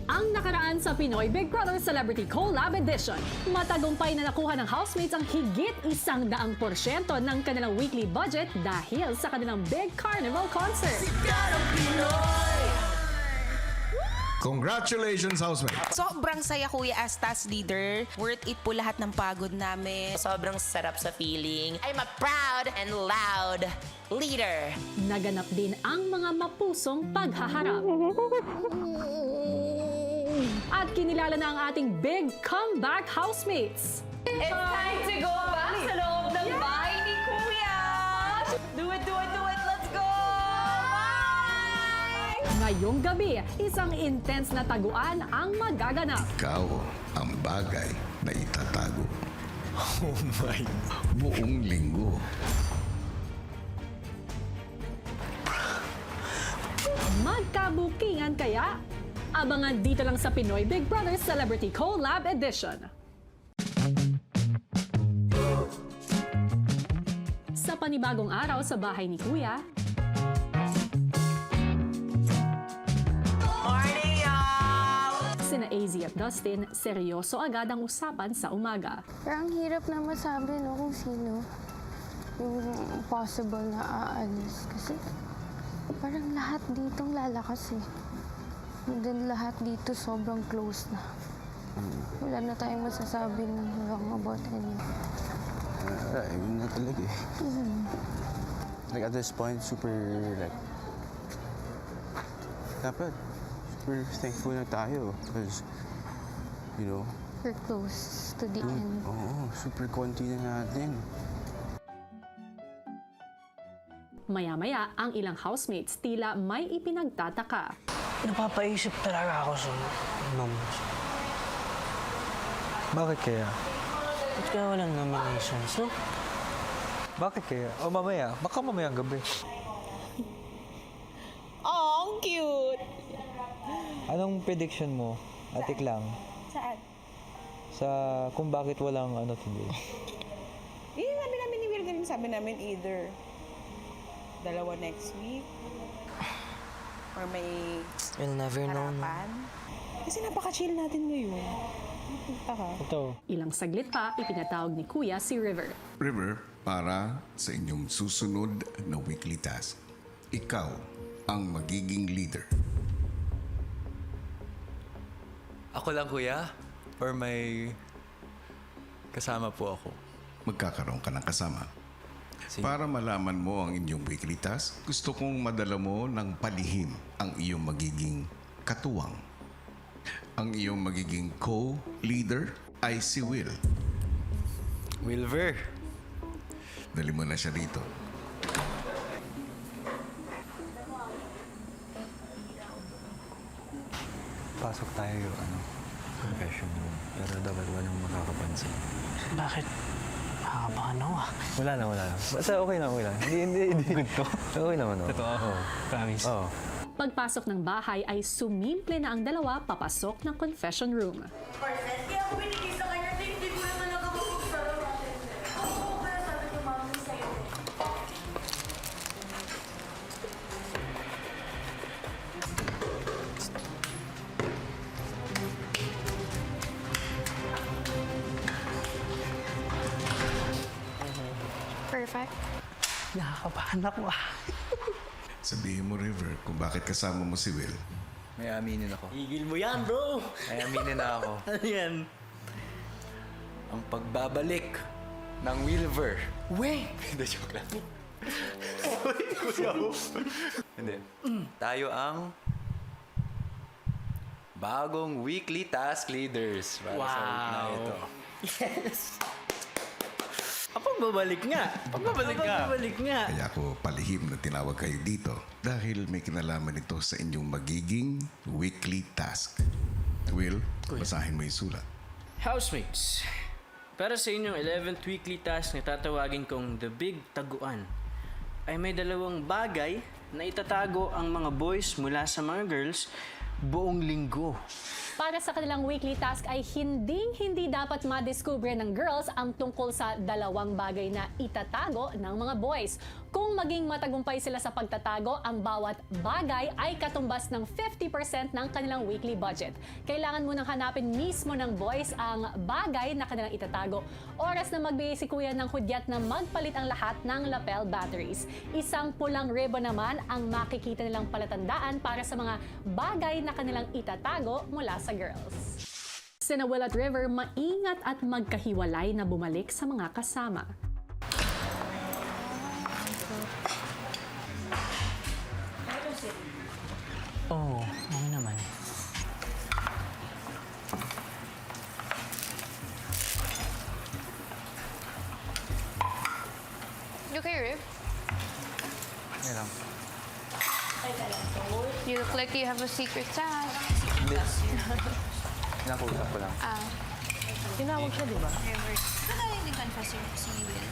Ang nakaraan sa Pinoy Big Brother Celebrity Collab Edition, matagumpay na nakuha ng housemates ang higit 100% ng kanilang weekly budget dahil sa kanilang Big Carnival Concert. Congratulations, housemate! Sobrang saya, Kuya, as task leader. Worth it po lahat ng pagod namin. Sobrang sarap sa feeling. I'm a proud and loud leader. Naganap din ang mga mapusong paghaharap. At kinilala na ang ating big comeback housemates. It's time to go back sa loob ng bahay ni Kuya! Do it, do it, do it! Let's go! Bye! Ngayong gabi, isang intense na taguan ang magaganap. Ikaw ang bagay na itatago. Oh my! Buong linggo. Magkabukingan kaya? Abangan dito lang sa Pinoy Big Brother Celebrity Collab Edition. Sa panibagong araw sa bahay ni Kuya, Morning, y'all! sina AZ at Dustin, seryoso agad ang usapan sa umaga. Parang hirap na masabi no, kung sino yung possible na aalis. Kasi parang lahat ditong lalakas eh. And then lahat dito sobrang close na. Wala na tayong masasabi ng wrong about anything. Yun na talaga eh. Like at this point, super like... Dapat, super thankful na tayo. Because, you know, We're close to the end. oo, super konti na natin. Maya-maya, ang ilang housemates tila may ipinagtataka. Napapaisip talaga ako sa mom. Bakit kaya? Ba't kaya walang nominations, no? Bakit kaya? O mamaya, baka mamayang gabi. Oh, ang cute! Anong prediction mo, Atik lang? Saan? Sa kung bakit walang ano today? Sabi namin ni Will, ganun sabi namin either dalawa next week or may We'll never know. harapan. Kasi napaka-chill natin ngayon. Taka. Ito. Ilang saglit pa, ipinatawag ni Kuya si River. River, para sa inyong susunod na weekly task, ikaw ang magiging leader. Ako lang, kuya? Or may kasama po ako? Magkakaroon ka ng kasama. Sige. Para malaman mo ang inyong weekly task, gusto kong madala mo ng palihim ang iyong magiging katuwang. Ang iyong magiging co-leader ay si Will. Wilver. Dali mo na siya rito. Pasok tayo, confession room. Pero dapat walang makakapansin. Bakit? Makakabahan ako ah. Wala na. Basta okay lang. Hindi. Okay naman, oh. Totoo ako. Promise. Oo. Pagpasok ng bahay ay sumimple na ang dalawa papasok ng confession room. Kaya ako binigay sa kanya, hindi ko na talaga makugsara natin. Oo, kaya sabi ko, mami, sa'yo. Perfect. Nakakabahan ako ah. Sabihin mo, River, kung bakit kasama mo si Will. May aminin ako. Igil mo yan, bro! May aminin na ako. Ano yan? Ang pagbabalik ng Wilver. Wait! Hindi, joke lang. Hindi. Tayo ang bagong weekly task leaders para sa week na Wow. ito. Yes! Pagbabalik nga! Pagbabalik nga! Kaya ako palihim na tinawag kayo dito dahil may kinalaman ito sa inyong magiging weekly task. Will, basahin mo yung sulat. Housemates, para sa inyong 11th weekly task na tatawagin kong The Big Taguan, ay may dalawang bagay na itatago ang mga boys mula sa mga girls buong linggo. Para sa kanilang weekly task ay hindi dapat madiskubre ng girls ang tungkol sa dalawang bagay na itatago ng mga boys. Kung maging matagumpay sila sa pagtatago, ang bawat bagay ay katumbas ng 50% ng kanilang weekly budget. Kailangan munang hanapin mismo ng boys ang bagay na kanilang itatago. Oras na magbigay si Kuya ng hudyat na magpalit ang lahat ng lapel batteries. Isang pulang ribbon naman ang makikita nilang palatandaan para sa mga bagay na kanilang itatago mula sa girls. Sina Will at River maingat at magkahiwalay na bumalik sa mga kasama. Oo, okay naman. You okay, Riv? Yan lang. You look like you have a secret side. Hindi. Nakuusap ko lang. Tinawag siya, di ba? Magaling din confess si Will.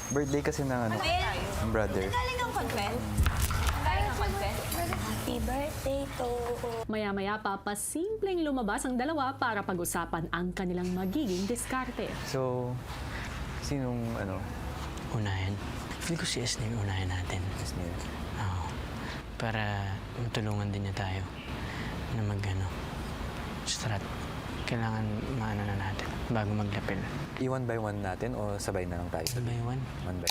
Birthday kasi ng ano, ng brother. Galing kang confess? Galing kang confess? Happy birthday to... Maya-maya pa, pasimpleng lumabas ang dalawa para pag-usapan ang kanilang magiging diskarte. So, sinong ano? Unahin. Feel ko si Esne yung unahin natin. Esne. Oo. Para matulungan din niya tayo na strat. Kailangan maano na natin bago maglapil. I-one by one natin o sabay na lang tayo? One by one? One by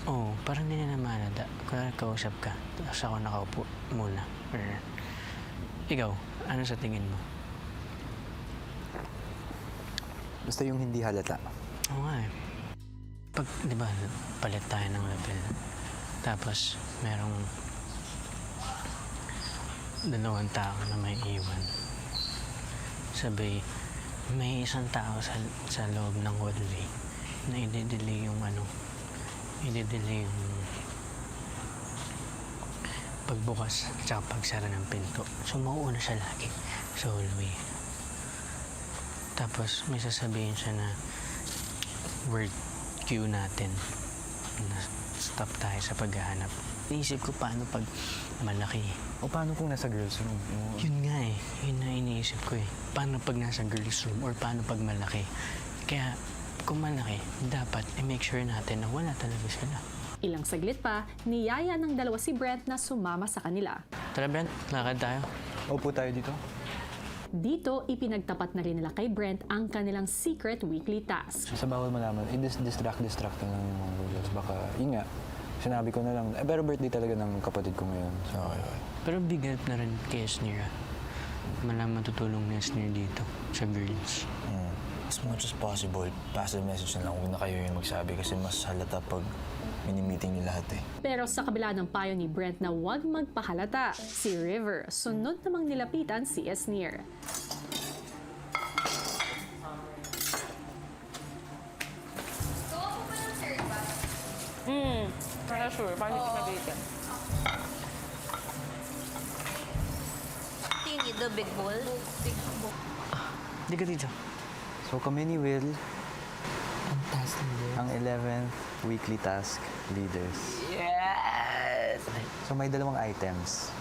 Oo, parang hindi na namalada. Kaya kausap ka, tapos ako nakaupo muna. Or, ikaw, ano sa tingin mo? Basta yung hindi halata. Oo nga eh. Pag, di ba, palit tayo ng lapel. Tapos, merong dalawang tao na may iwan. Sabay, may isang tao sa loob ng hallway na i-delay yung pagbukas at saka pagsara ng pinto. So, mauuna siya lagi sa hallway. Tapos, may sasabihin siya na word cue natin na stop tayo sa paghahanap. Iniisip ko paano pag malaki. O paano kung nasa girls room? Yun nga eh. Yun na iniisip ko eh. Paano pag nasa girls room or paano pag malaki. Kaya kung malaki, dapat i-make sure natin na wala talaga sila. Ilang saglit pa, niyaya ng dalawa si Brent na sumama sa kanila. Tara Brent, lakad tayo. Upo tayo dito. Dito, ipinagtapat na rin nila kay Brent ang kanilang secret weekly task. Sa bawal malaman, distract na lang yung mga girls. Baka, yun nga, sinabi ko na lang, pero birthday talaga ng kapatid ko ngayon. So, Pero big help na rin kay Esnir. Malamang matutulong ni Esnir dito sa girls. As much as possible, pass the message na lang. Huwag na kayo yung magsabi kasi mas halata pag mini-meeting niyo lahat eh. Pero sa kabila ng payo ni Brent na huwag magpahalata, si River sunod namang nilapitan si Esnir. Kaya sure, paano hindi mabitin? Do you need the big bowl? Di ka dito. So kami ni Will, ang 11th weekly task leaders. Yes! So may dalawang items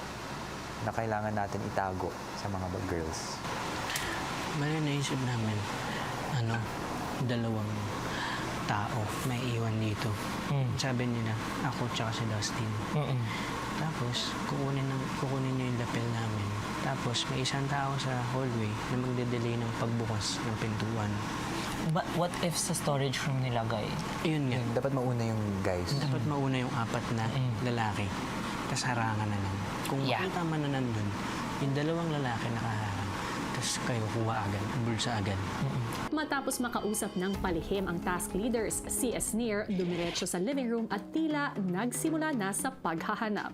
na kailangan natin itago sa mga girls. Bali naisip namin, dalawang tao may iwan dito. Sabi nila, ako tsaka si Dustin. Tapos, kukunin niyo yung lapel namin. Tapos, may isang tao sa hallway na magde-delay ng pagbukas ng pintuan. But what if sa storage room nilagay? Ayun nga. Dapat mauna yung guys. Dapat mauna yung apat na lalaki. Tapos harangan na lang. Kung makita man na nandun, yung dalawang lalaki nakaharang. Tapos kayo kuha agad, bulsa agad. Matapos makausap ng palihim ang task leaders, si Esnir dumiretso sa living room at tila nagsimula na sa paghahanap.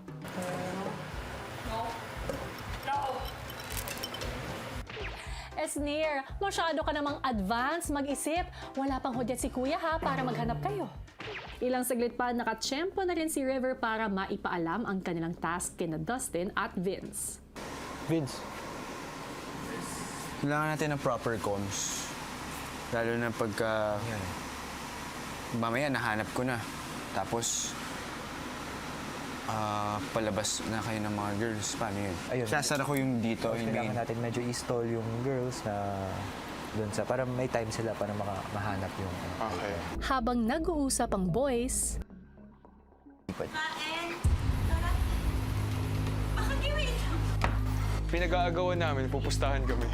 Esnir, masyado ka namang advance mag-isip. Wala pang hudyat si Kuya ha para maghanap kayo. Ilang saglit pa, nakatsyempo na rin si River para maipaalam ang kanilang task kina Dustin at Vince. Vince, kailangan natin ng proper comms. Lalo na pagka... mamaya nahanap ko na. Tapos, palabas na kayo ng mga girls. Paano yun? Ayun. Sasara ko yung dito. Yung kailangan natin medyo i-stall yung girls na dun sa... para may time sila para mahanap yung... Habang nag-uusap ang boys, lipad. Makagiwin! Pinag-aagawan namin, pupustahan kami.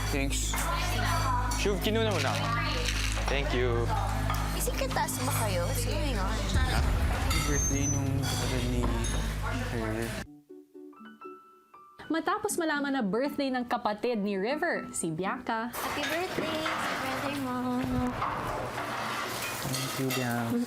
Thanks. Shuv, kinuna mo na ako. Thank you. Isikatas ba kayo? What's going on? Birthday nung kapatid ni River. Matapos malaman na birthday ng kapatid ni River, si Bianca, Happy birthday! Happy birthday, Mom! Thank you, Bianca.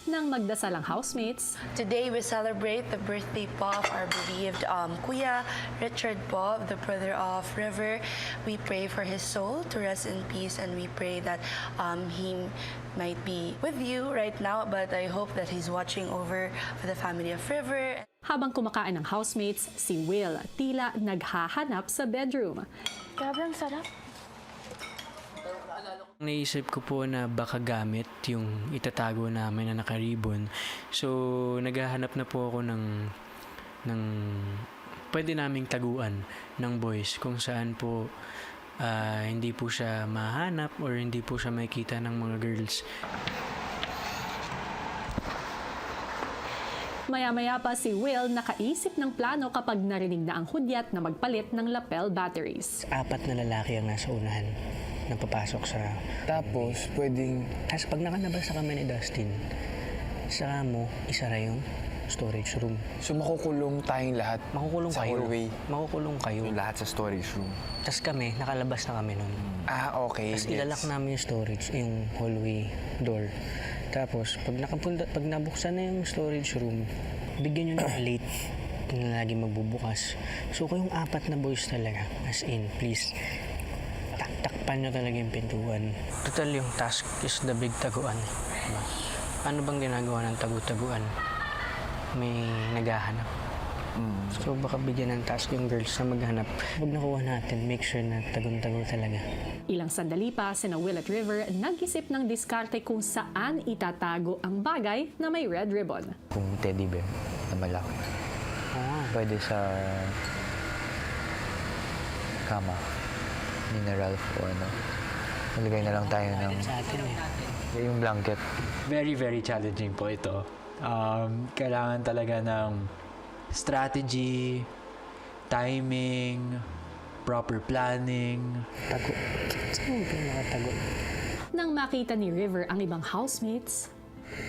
nang magdasal ang housemates, Today, we celebrate the birthday po of our beloved Kuya Richard po, the brother of River. We pray for his soul to rest in peace, and we pray that he might be with you right now, but I hope that he's watching over for the family of River. habang kumakain ng housemates, si Will tila naghahanap sa bedroom. Grabe, ang sarap. Naisip ko po na baka gamit yung itatago namin na naka-ribbon. So, naghahanap na po ako ng pwede naming taguan ng boys kung saan po hindi po siya mahanap or hindi po siya makikita ng mga girls. Maya-maya pa si Will nakaisip ng plano kapag narinig na ang hudyat na magpalit ng lapel batteries. 4 na lalaki ang nasa unahan na papasok sa... Tapos, pwedeng... Tapos pag nakanabas na kami ni Dustin, saka mo, isara yung storage room. So, makukulong tayong lahat Makukulong sa kayo. hallway. Makukulong kayo. Yung lahat sa storage room. Tapos kami, nakalabas na kami nun. Ah, okay. Tapos ilalak namin yung storage, yung hallway door. Tapos, pag nabuksan na yung storage room, bigyan nyo ng late na lagi magbubukas. So, kayong 4 na boys talaga, as in, please, takpan nyo talaga yung pintuan. Total yung task is the big taguan. Diba? Ano bang ginagawa ng tagu-taguan? May naghahanap. So baka bigyan ng task yung girls na maghanap. Pag nakuha natin, make sure na tagun-tagun talaga. Ilang sandali pa, sina Will at River nag-isip ng diskarte kung saan itatago ang bagay na may red ribbon. Kung teddy bear na malaki. Pwede sa kama ni na Ralph o ano. Nalagay na lang tayo ng Sa atin yung blanket. Very, very challenging po ito. Kailangan talaga ng strategy, timing, proper planning. Tago. Saan yung pinakatago? Nang makita ni River ang ibang housemates,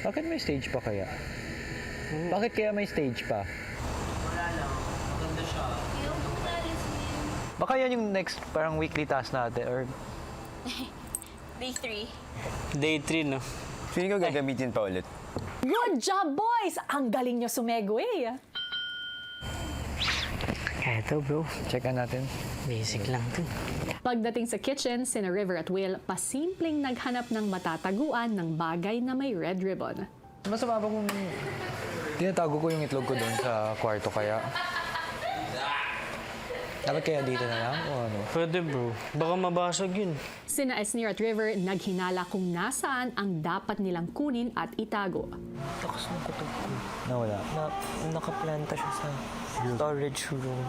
Bakit may stage pa kaya? Bakit kaya may stage pa? Baka yan yung next parang weekly task natin or Day 3. Day 3, no? Feeling ko gagamitin pa ulit. good job boys! Ang galing nyo sumegue! Eto bro, checkan natin. basic lang to. Pagdating sa kitchen, sina River at Will pasimpleng naghanap ng matataguan ng bagay na may red ribbon. Masama ba kung tinatago ko yung itlog ko doon sa kwarto kaya? Dapat kaya dito na lang o ano? Pwede bro. Baka mabasag yun. Sina Esnir at River naghinala kung nasaan ang dapat nilang kunin at itago. Takas ng kutob ko. Nawala. Nakaplanta siya sa storage room.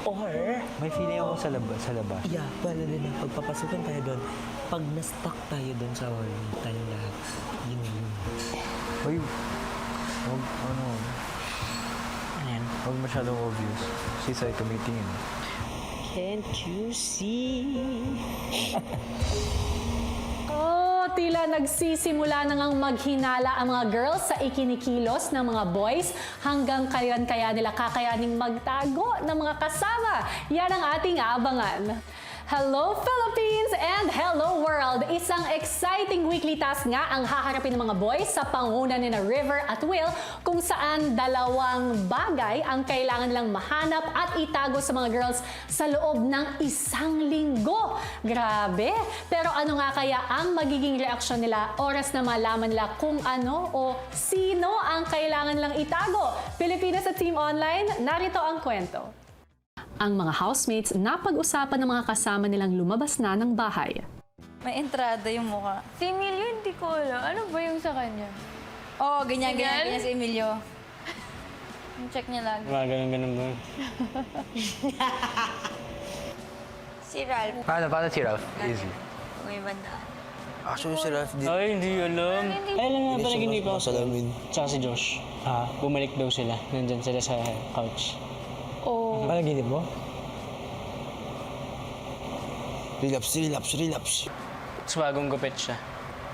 Or, May feeling ako sa labas. yeah, pala din na pagpapasukin tayo doon, pag na-stuck tayo doon sa hallway, tayo lahat. Yun. Uy, huwag, ano, Ano yan? huwag masyadong obvious. Si Sai tumitingin. Can't you see? Oh, tila nagsisimula na ngang maghinala ang mga girls sa ikinikilos ng mga boys hanggang kaya nila kakayaning magtago ng mga kasama. Yan ang ating abangan. Hello Philippines and hello world! Isang exciting weekly task nga ang haharapin ng mga boys sa panguna ni na River at Will kung saan 2 bagay ang kailangan lang mahanap at itago sa mga girls sa loob ng 1 linggo. Grabe! Pero ano nga kaya ang magiging reaksyon nila oras na malaman nila kung ano o sino ang kailangan lang itago? Pilipinas at Team Online, narito ang kwento. Ang mga housemates napag-usapan ng mga kasama nilang lumabas na ng bahay. May entrada yung mukha. Si Emilio, hindi ko alam. Ano ba yung sa kanya? Oo, ganyan si Emilio. Check niya lagi. Mga ganun ba? Si Ralph. Paano si Ralph? Easy. May banda. Actually, si Ralph dito. Ay, hindi alam. Ay, alam nga pala hindi pa. Salamin. Tsaka si Josh. Bumalik daw sila. Nandyan sila sa couch. Oh, Panaginip mo? Relapse. Swagong gupit siya.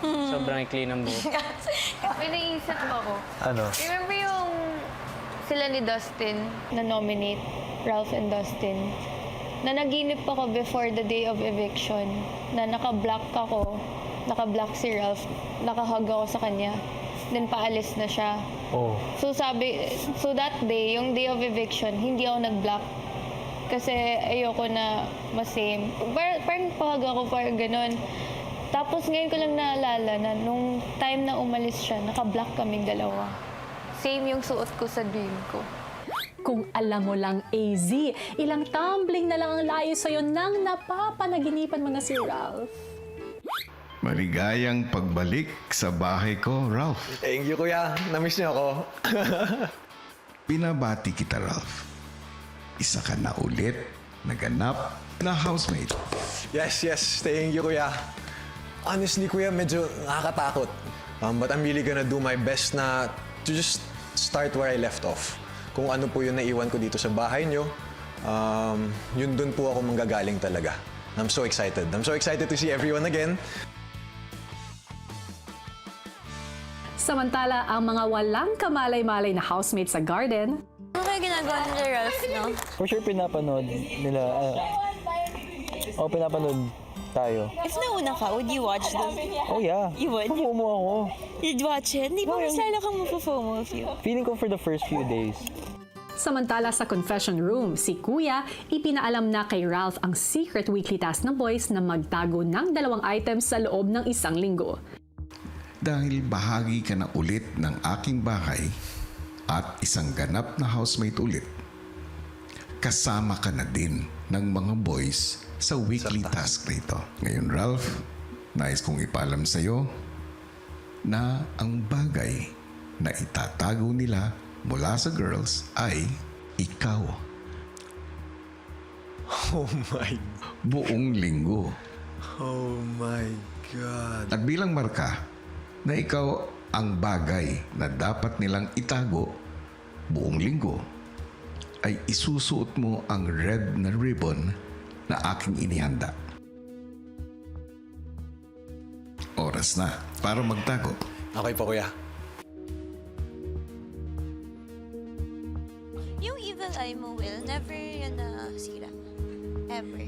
Sobrang ikli ng buhok. may naisip ako. Ano? Remember yung sila ni Dustin na nominate, Ralph and Dustin, na naginip ako before the day of eviction, na naka-block si Ralph, nakahug ako sa kanya, then paalis na siya. Oh. So that day, yung day of eviction, hindi ako nag-block. Kasi ayoko na ma-same. Parang pahag ako, parang ganun. Tapos ngayon ko lang naalala na nung time na umalis siya, naka-block kaming dalawa. Same yung suot ko sa dream ko. Kung alam mo lang, AZ, ilang tumbling na lang ang layo sa'yo nang napapanaginipan mo na si Ralph. Maligayang pagbalik sa bahay ko, Ralph. Thank you, kuya. Namiss niyo ako. Binabati kita, Ralph. Isa ka na ulit naganap na housemate. Yes. Thank you, kuya. Honestly, kuya, medyo nakakatakot. But I'm really gonna do my best na to just start where I left off. Kung ano po yung naiwan ko dito sa bahay nyo, yun dun po ako manggagaling talaga. I'm so excited. I'm so excited to see everyone again. Samantala, ang mga walang kamalay-malay na housemates sa garden, Ano kaya ginagawa nila Ralph, no? For sure, pinapanood nila. Pinapanood tayo. If nauna ka, would you watch them? Oh, yeah. You would? FOMO ako. You'd watch it? Di ba mas lalo kang mapafomo if you... Feeling ko for the first few days. samantala sa confession room, si Kuya ipinaalam na kay Ralph ang secret weekly task ng boys na magtago ng 2 items sa loob ng 1 linggo. Dahil bahagi ka na ulit ng aking bahay at isang ganap na housemate ulit, kasama ka na din ng mga boys sa weekly task na ito. Ngayon, Ralph, nais kong ipaalam sa'yo na ang bagay na itatago nila mula sa girls ay ikaw. Oh my... Buong linggo. Oh my God. At bilang marka na ikaw ang bagay na dapat nilang itago buong linggo, ay isusuot mo ang red na ribbon na aking inihanda. Oras na para magtago. Okay po, kuya. Yung evil eye mo, Will, never yan nasira. Ever.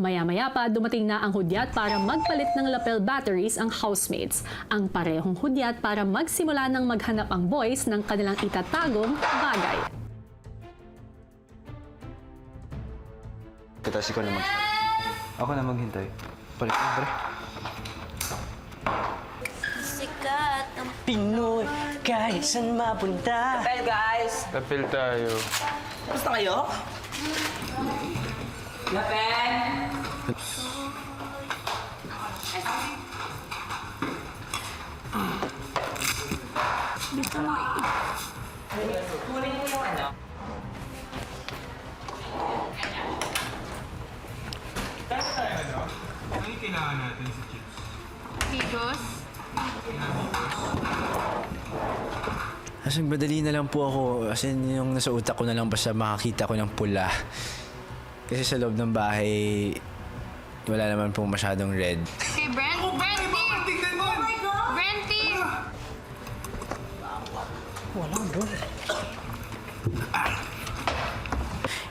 Maya-maya pa, dumating na ang hudyat para magpalit ng lapel batteries ang housemates. Ang parehong hudyat para magsimula ng maghanap ang boys ng kanilang itatagong bagay. Tapos ikaw na Ako na maghintay. Balik na, pre. Sikat ang Pinoy, kahit saan mapunta. Well, guys, Lapel tayo. gusto kayo? Lapel! Kunin mo yung ano. As in, madali na lang po ako. As in, yung nasa utak ko na lang basta makakita ko ng pula. Kasi sa loob ng bahay, wala naman pong masyadong red. Okay, Brenty! Oh my God! Brenty!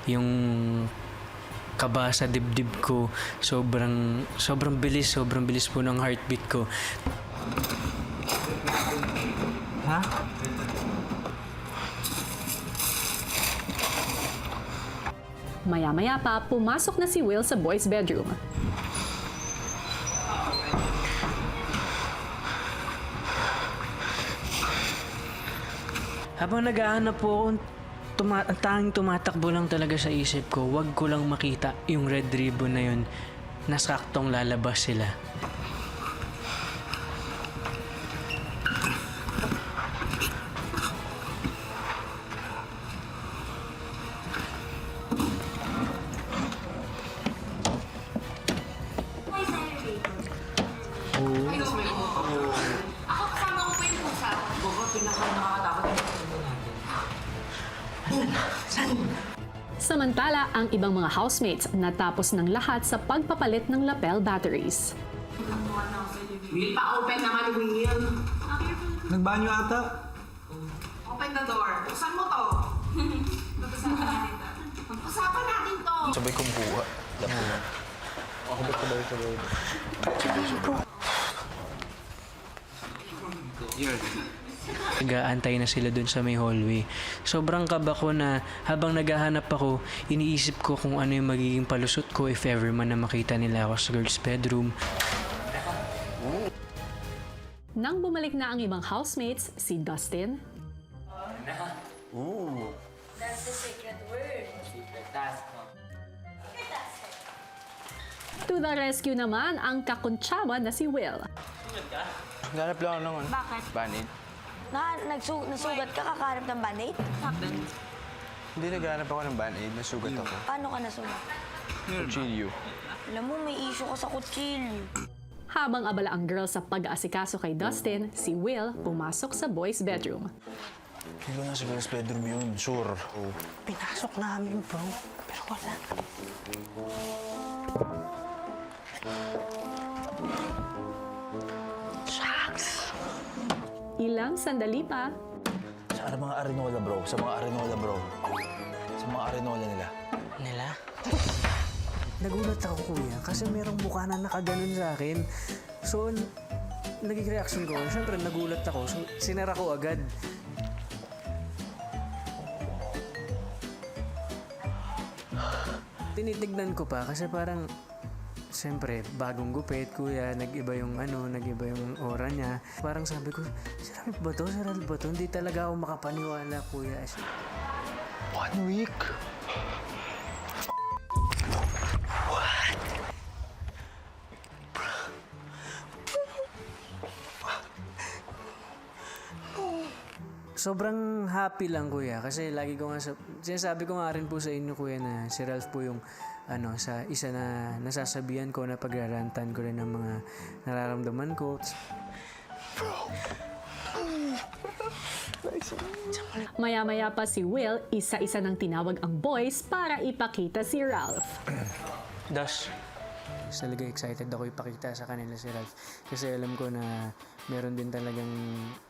Yung kaba sa dibdib ko, sobrang bilis po ng heartbeat ko. Maya-maya pa, pumasok na si Will sa boys' bedroom. Habang nag-aanap po ako, ang tanging tumatakbo lang talaga sa isip ko, wag ko lang makita yung red ribbon na yun nasaktong lalabas sila. Samantala, ang ibang mga housemates natapos ng lahat sa pagpapalit ng lapel batteries. Will, pa-open naman, Will. Nagbanyo ata. Open the door. Buksan mo to. Pag-usapan natin to. Pag-usapan natin to. Sabay kong buha. Ako ba sabay? Nag-aantay na sila dun sa may hallway. Sobrang kaba ko na habang naghahanap ako, iniisip ko kung ano yung magiging palusot ko if ever man na makita nila ako sa girls' bedroom. Nang bumalik na ang ibang housemates, si Dustin, That's the secret word. to the rescue naman ang kakuntsaba na si Will. Ganap lang ako ng Bakit? banid. Nasugat ka kakaharap ng band-aid? Hindi naghanap ako ng band-aid. Nasugat ako. Paano ka nasugat? Kutsilyo. Alam mo, may issue ka sa kutsilyo. Habang abala ang girl sa pag-aasikaso kay Dustin, si Will pumasok sa boys' bedroom. Hindi ko na sa girls' bedroom yun. Sure. Pinasok namin, bro. Pero wala. Shucks. Ilang sandali pa, Sa mga arenola, bro. Sa mga arenola, bro. Sa mga arenola nila. Nila? Nagulat ako, kuya, kasi merong mukha na nakaganon sa akin. So, naging reaction ko, syempre nagulat ako. So, sinara ko agad. Tinitignan ko pa kasi parang, siyempre, bagong gupit, kuya, nag-iba yung nag-iba yung aura niya. Parang sabi ko, sinabi ba to? Saral ba to? Hindi talaga ako makapaniwala, kuya. 1 week? Sobrang happy lang, kuya, kasi lagi ko nga sinasabi ko nga rin po sa inyo, kuya, na si Ralph po yung sa isa na nasasabihan ko na pagrarantan ko rin ng mga nararamdaman ko. maya-maya pa si Will, isa-isa nang tinawag ang boys para ipakita si Ralph. Dash. Talaga excited ako ipakita sa kanila si Ralph. Kasi alam ko na meron din talagang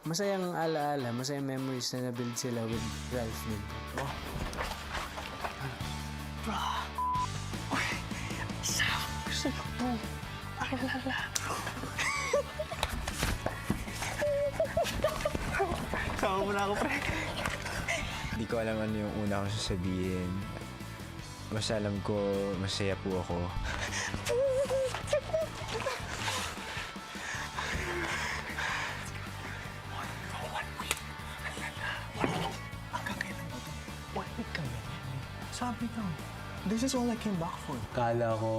masayang alaala, masayang memories na na-build sila with Ralph din. Sama mo na ako, pre. Hindi ko alam ano yung una kong sasabihin. Basta alam ko, masaya po ako. Sabi ka. This is all I came back for. Kala ko,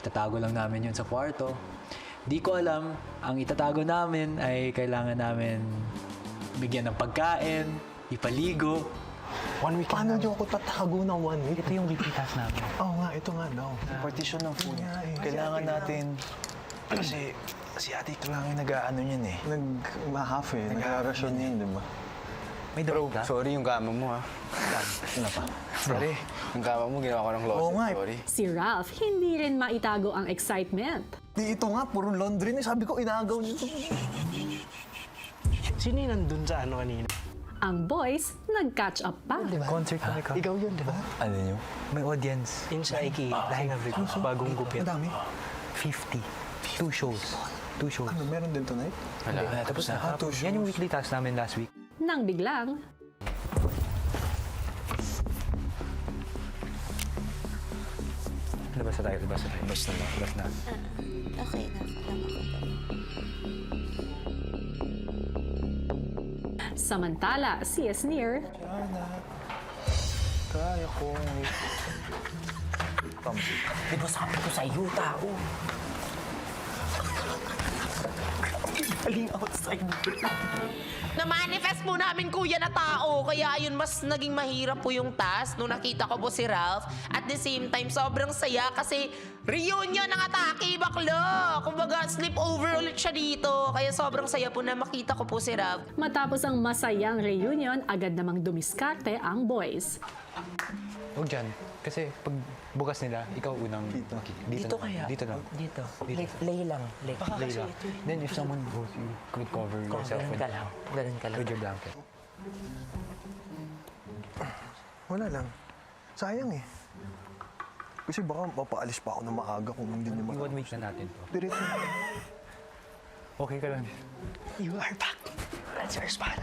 itatago lang namin yun sa kwarto. Di ko alam, ang itatago namin ay kailangan namin bigyan ng pagkain, ipaligo. 1 week. Paano niyo ako tatago ng 1 week? Ito yung weekly task namin. Oo nga, ito nga daw. Partition ng food. eh. Kailangan natin, kasi si ate ito lang yung nag-ano yun eh. Nag-half eh. Nag-rasyon yun, di ba? May bro, Sorry yung kama mo ha. ano pa? Sorry. Yung kama mo, ginawa ko ng closet. Oo nga eh. Sorry. Si Ralph hindi rin maitago ang excitement. Di ito nga, puro laundry na. Sabi ko, inagaw niyo. Sino yung nandun sa kanina? Ang boys nag-catch up pa. Concert kami ka. Ikaw yun, di ba? Ano nyo? May audience. Yun sa IKEA. Dahil nga bagong gupit. Madami. 50. 2 shows. 2 shows. Ano, meron din tonight? Wala, tapos na. Yan yung weekly task namin last week. Nang biglang, Labas na tayo, labas na tayo. Labas na. Okay na. samantala si Esnir, Kaya ko. Di ba sabi ko sa iyo, tao? Aling outside. Na-manifest po namin kuya na tao, kaya yun mas naging mahirap po yung task nung nakita ko po si Ralph. At the same time, sobrang saya kasi reunion ng Atake Baklo. Kumbaga, sleepover ulit siya dito. Kaya sobrang saya po na makita ko po si Ralph. Matapos ang masayang reunion, agad namang dumiskarte ang boys. Huwag dyan. Kasi pag bukas nila, ikaw unang dito kaya? Dito lang. Dito. Dito. Lay lang. Lay. Lay lang. Then if someone goes, you could cover yourself Ganun ka lang. Ganun ka lang. with your blanket. Wala lang. Sayang eh. Kasi baka mapaalis pa ako na maaga kung hindi niya mag... 1 week na natin to. Diretso. Okay ka lang. You are back. That's your spot.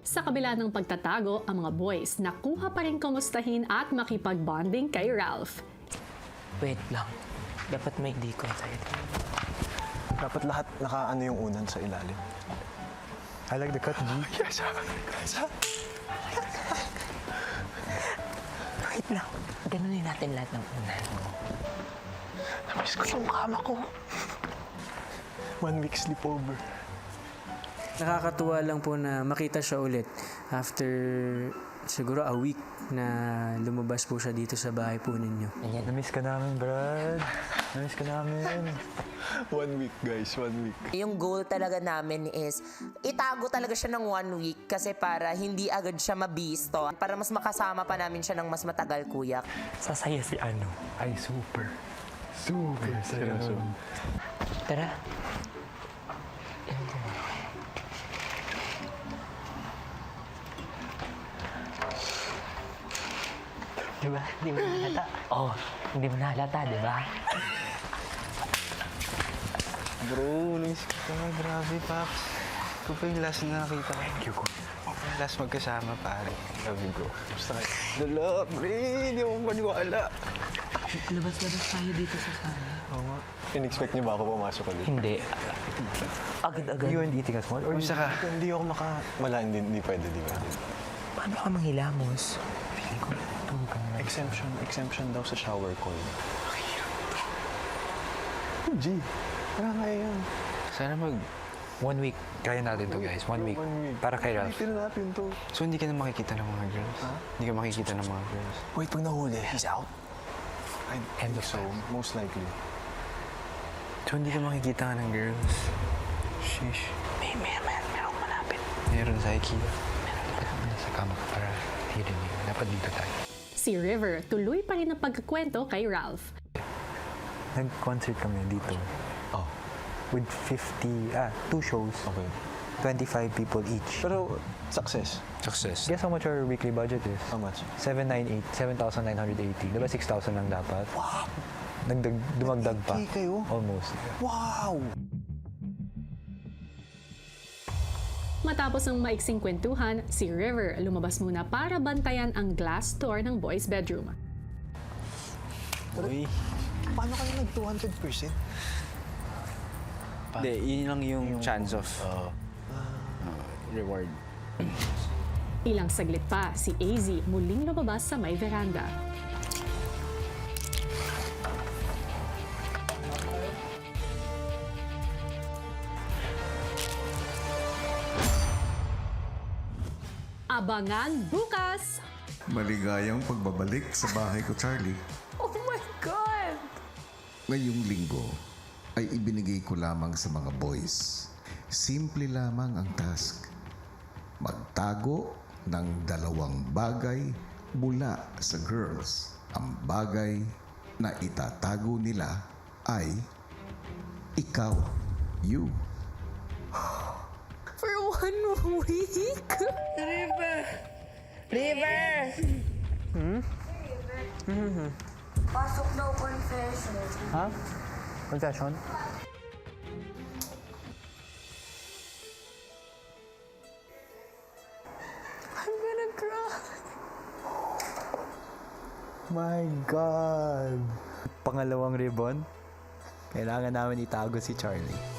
Sa kabila ng pagtatago, ang mga boys nakuha pa rin kumustahin at makipag-bonding kay Ralph. Wait lang. Dapat may decon sa'yo. Dapat lahat nakaano yung unan sa ilalim. I like the cut, G. Yes, guys. Wait lang. Ganunin natin lahat ng unan. Namiss ko yung kama ko. 1 week sleepover. Nakakatuwa lang po na makita siya ulit after siguro a week na lumabas po siya dito sa bahay po ninyo. Namiss ka namin, Brad. Namiss ka namin. 1 week, guys. 1 week. Yung goal talaga namin is itago talaga siya ng 1 week kasi para hindi agad siya mabisto. Para mas makasama pa namin siya ng mas matagal, kuya. Sasaya si ano? Ay, super. Super seryoso. Tara. Diba? Hindi mo nahalata. Oh, hindi mo nahalata, diba? Bro, namiss ka. Grabe, Paps. Ito pa yung last na nakita ko. Thank you, ko. Last magkasama, pare. Love you, bro. Gusto ka. Dala, pre. Hindi ako maniwala. Labas-labas tayo dito sa sala. Oo nga. In-expect niyo ba ako pumasok ulit? Hindi. Agad-agad. You weren't eating as much? Or gusto ka? Hindi ako Wala, hindi pwede, di pwede. Paano ka manghilamos? Feeling ko natutulog ka na. Exemption daw sa shower call. G, wala kaya yan. Sana 1 week. Kaya natin to, guys. 1 week. 1 week. Para kay Ralph. Pilitin natin to. So, hindi ka na makikita ng mga girls? Ha? Hindi ka makikita ng mga girls? Wait, pag nahuli, he's out? I End think of so. Most likely. So, hindi ka makikita ng girls? Sheesh. Meron malapit. Meron sa IKEA. Dapat naman nasa kama ka para hidden yun. Dapat dito tayo. Si River tuloy pa rin ang pagkakwento kay Ralph. Nag-concert kami dito. Oh. With 2 shows. Okay. 25 people each. Pero, success. Success. Guess how much our weekly budget is? How much? 7,980. Diba 6,000 lang dapat? Wow! Dumagdag pa. Okay kayo? Almost. Wow! Matapos ang maiksing kwentuhan, si River lumabas muna para bantayan ang glass door ng boys' bedroom. Uy. Paano kayo nag-200%? Hindi, yun lang yung chance of reward. Ilang saglit pa, si AZ muling lumabas sa may veranda. Abangan bukas! Maligayang pagbabalik sa bahay ko, Charlie. Oh my God! Ngayong linggo ay ibinigay ko lamang sa mga boys. Simple lamang ang task. Magtago ng 2 bagay mula sa girls. Ang bagay na itatago nila ay ikaw, you. For 1 week? River! Pasok daw confession. Ha? Confession? I'm gonna cry. My God! Pangalawang ribbon, kailangan namin itago si Charlie.